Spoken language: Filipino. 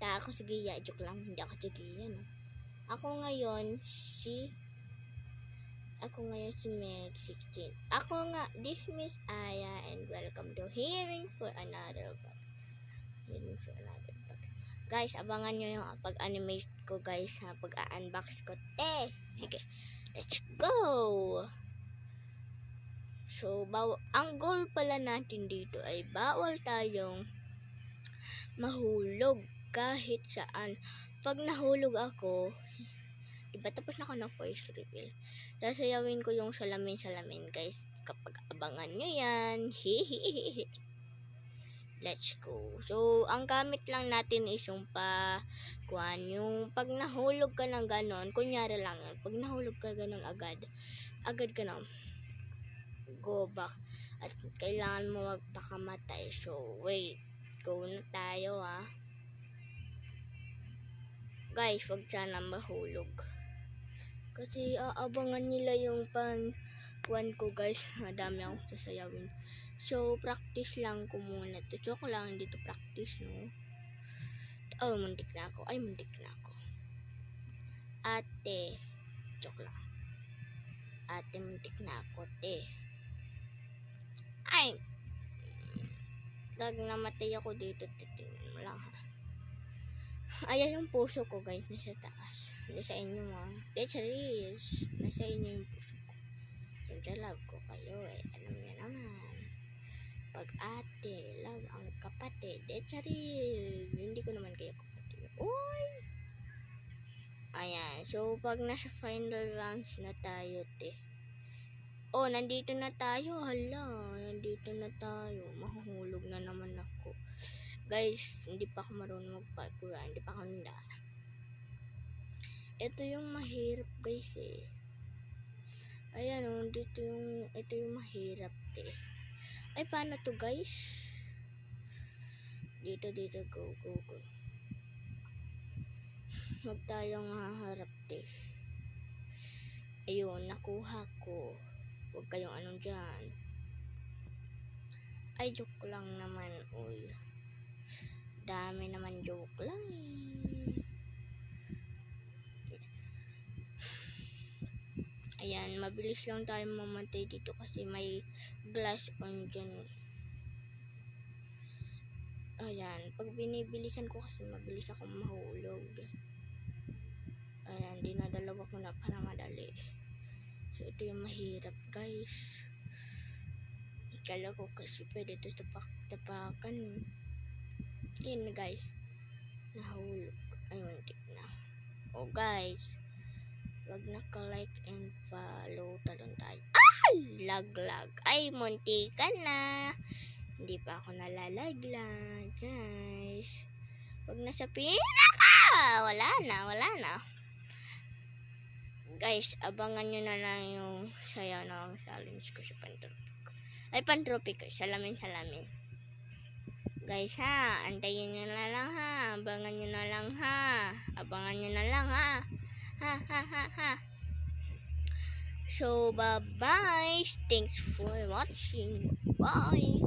basta ako si Gia. Joke lang, hindi ako si Gia, no? Ako ngayon si Meg 16. Ako nga, this Miss Aya, and welcome to Hearing for another vlog. Guys, abangan nyo yung pag-animate ko, guys, ha, pag-unbox ko. Sige, let's go! So, ang goal pala natin dito ay bawal tayong mahulog kahit saan. Pag nahulog ako, diba tapos na ako ng voice reveal, sasayawin ko yung salamin, guys. Kapag abangan nyo yan. Let's go. So, ang gamit lang natin is yung yung pag nahulog ka ng ganon, kunyari lang yun, pag nahulog ka ganon agad ka na go back at kailangan mo magpakamatay. So, wait, go na tayo, ha. Guys, wag sana mahulog kasi aabangan nila yung kuwan ko, guys. Madami akong sasayawin. So, practice lang ko muna to. Joke lang, hindi to practice, no? Oh, muntik na ako. Ate. Joke lang. Ate, muntik na ako, te. Ay! Namatay ako dito. Titingnan mo lang, ha. Ayan yung puso ko, guys. Nasa taas. Nasa inyo, ha. Nasa inyo yung puso ko. Siyempre, love ko kayo, eh. Alam niyo naman. Pag ate, love ang kapatid. Hindi ko naman kayo kapatid. Uy! Ayan. So, pag nasa final rounds na tayo, te. Oh, nandito na tayo. Hala, nandito na tayo. Mahuhulog na naman ako. Guys, hindi pa ako marunong magparkour. Hindi pa ako handa. Ito yung mahirap, guys, eh. Ayan, oh. Ito yung mahirap, te. Ay, paano to, guys? Dito, go. Huwag tayong haharap, te. Ayun, nakuha ko. Huwag kayong anong dyan. Ay, joke lang naman, uy. Dami naman joke lang, Ayan, mabilis lang tayo mamatay dito kasi may glass on dyan. Ayan, pag binibilisan ko kasi mabilis akong mahulog. Ayan, dinadalawa ko na para madali. So, ito yung mahirap, guys. Kala ko kasi pwede ito tapakan. Ayan, guys. Nahulog. Ay, muntik na. Oh, guys. Wag naka-like and follow. Talon tayo. Ay! Lag. Ay, muntikan na. Hindi pa ako nalalaglag, guys. Wag na sa pinaka. Wala na. Guys, abangan nyo na lang yung sayaw ng challenge ko sa Pantropiko. Ay, Pantropiko. Salamin. Guys, ha. Antayin nyo na lang, ha. Abangan nyo na lang, ha. Ha. So, bye-bye. Thanks for watching. Bye.